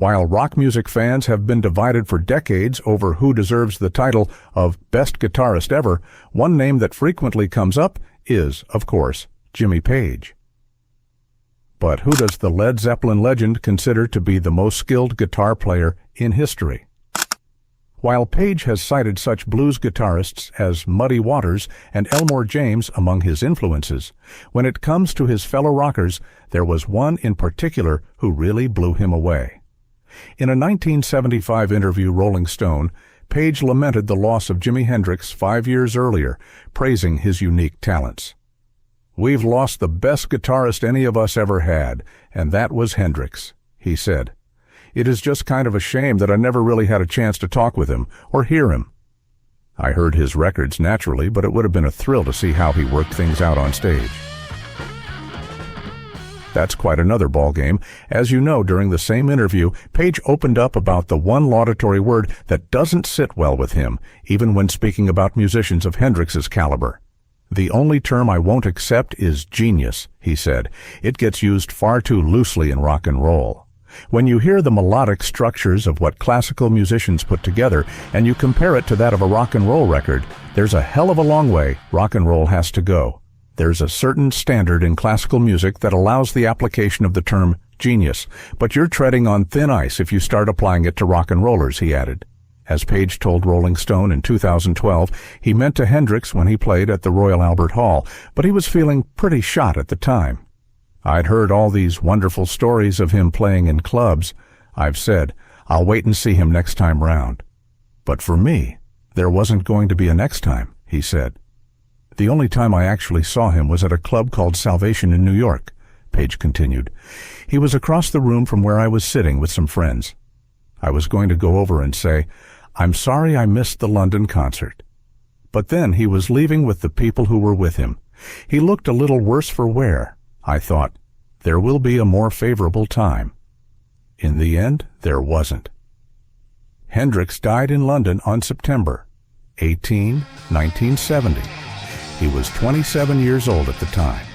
While rock music fans have been divided for decades over who deserves the title of Best Guitarist Ever, one name that frequently comes up is, of course, Jimmy Page. But who does the Led Zeppelin legend consider to be the most skilled guitar player in history? While Page has cited such blues guitarists as Muddy Waters and Elmore James among his influences, when it comes to his fellow rockers, there was one in particular who really blew him away. In a 1975 interview Rolling Stone, Page lamented the loss of Jimi Hendrix 5 years earlier, praising his unique talents. "We've lost the best guitarist any of us ever had, and that was Hendrix," he said. "It is just kind of a shame that I never really had a chance to talk with him or hear him. I heard his records naturally, but it would have been a thrill to see how he worked things out on stage." That's quite another ballgame. As you know, during the same interview, Page opened up about the one laudatory word that doesn't sit well with him, even when speaking about musicians of Hendrix's caliber. "The only term I won't accept is genius," he said. "It gets used far too loosely in rock and roll. When you hear the melodic structures of what classical musicians put together and you compare it to that of a rock and roll record, there's a hell of a long way rock and roll has to go. There's a certain standard in classical music that allows the application of the term genius, but you're treading on thin ice if you start applying it to rock and rollers," he added. As Page told Rolling Stone in 2012, he meant to Hendrix when he played at the Royal Albert Hall, but he was feeling pretty shot at the time. "I'd heard all these wonderful stories of him playing in clubs. I've said, I'll wait and see him next time round. But for me, there wasn't going to be a next time," he said. "The only time I actually saw him was at a club called Salvation in New York," Page continued. "He was across the room from where I was sitting with some friends. I was going to go over and say, 'I'm sorry I missed the London concert.' But then he was leaving with the people who were with him. He looked a little worse for wear. I thought, there will be a more favorable time. In the end, there wasn't." Hendrix died in London on September 18, 1970. He was 27 years old at the time.